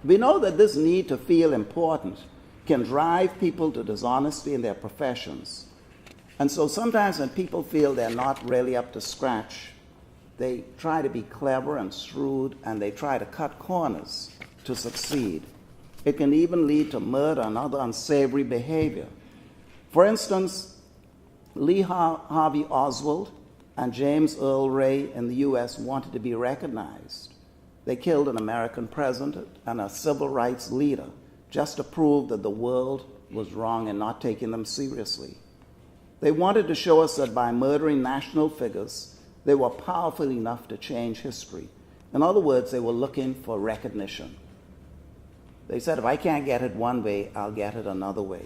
We know that this need to feel important can drive people to dishonesty in their professions. And so sometimes when people feel they're not really up to scratch, they try to be clever and shrewd, and they try to cut corners to succeed. It can even lead to murder and other unsavory behavior. For instance, Lee Harvey Oswald and James Earl Ray in the U.S. wanted to be recognized. They killed an American president and a civil rights leader just to prove that the world was wrong and not taking them seriously. They wanted to show us that by murdering national figures, they were powerful enough to change history. In other words, they were looking for recognition. They said, if I can't get it one way, I'll get it another way.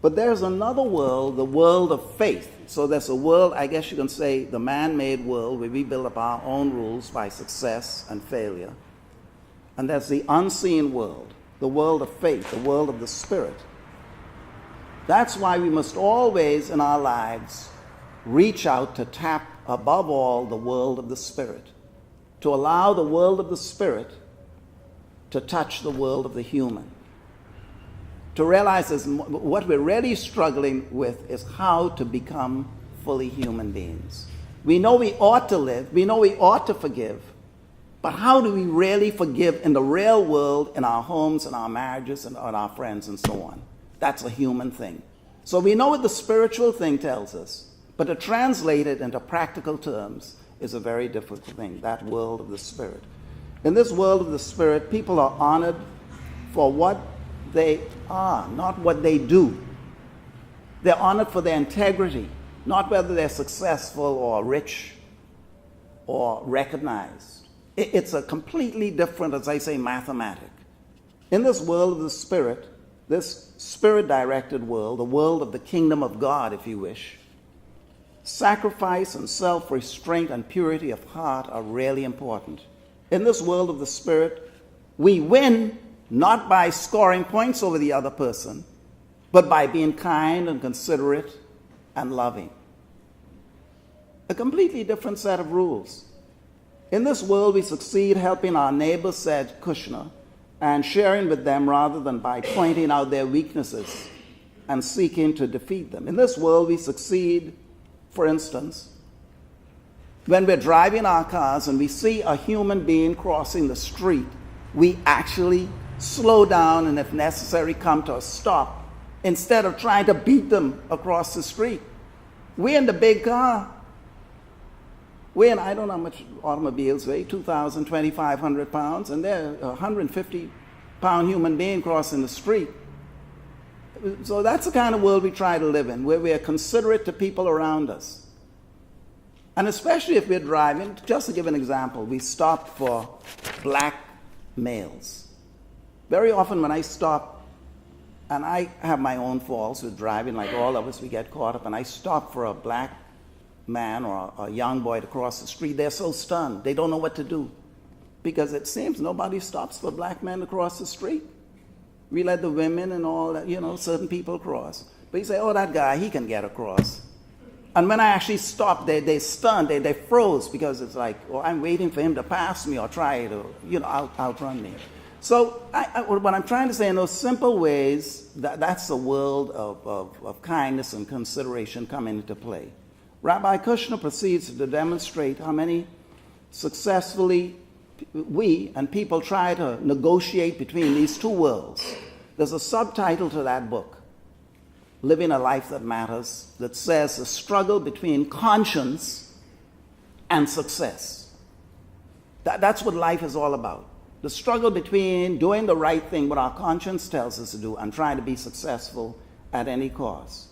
But there's another world, the world of faith. So there's a world, I guess you can say, the man-made world, where we build up our own rules by success and failure. And there's the unseen world, the world of faith, the world of the Spirit. That's why we must always in our lives reach out to tap, above all, the world of the Spirit, to allow the world of the Spirit to touch the world of the human. To realize is what we're really struggling with is how to become fully human beings. We know we ought to live, we know we ought to forgive, but how do we really forgive in the real world, in our homes, in our marriages, and our friends, and so on? That's a human thing. So we know what the spiritual thing tells us, but to translate it into practical terms is a very difficult thing, that world of the Spirit. In this world of the Spirit, people are honored for what they are, not what they do. They're honored for their integrity, not whether they're successful or rich or recognized. It's a completely different, as I say, mathematic. In this world of the Spirit, this Spirit-directed world, the world of the kingdom of God, if you wish, sacrifice and self-restraint and purity of heart are really important. In this world of the Spirit, we win not by scoring points over the other person, but by being kind and considerate and loving. A completely different set of rules. In this world, we succeed helping our neighbor, said Kushner, and sharing with them rather than by pointing out their weaknesses and seeking to defeat them. In this world, we succeed, for instance, when we're driving our cars and we see a human being crossing the street, we actually slow down and, if necessary, come to a stop instead of trying to beat them across the street. We're in the big car. We're in, I don't know how much automobiles weigh, 2,000, 2,500 pounds, and they're a 150-pound human being crossing the street. So that's the kind of world we try to live in, where we are considerate to people around us. And especially if we're driving, just to give an example, we stop for black males. Very often when I stop, and I have my own faults with driving, like all of us, we get caught up, and I stop for a black man or a young boy to cross the street, they're so stunned. They don't know what to do. Because it seems nobody stops for black men to cross the street. We let the women and all that, certain people cross. But you say, oh, that guy, he can get across. And when I actually stopped, they stunned, they froze, because it's like, oh, I'm waiting for him to pass me or try to, outrun me. So what I'm trying to say, in those simple ways, that's the world of kindness and consideration coming into play. Rabbi Kushner proceeds to demonstrate how many successfully we and people try to negotiate between these two worlds. There's a subtitle to that book, Living a Life That Matters, that says the struggle between conscience and success. That's what life is all about. The struggle between doing the right thing, what our conscience tells us to do, and trying to be successful at any cost.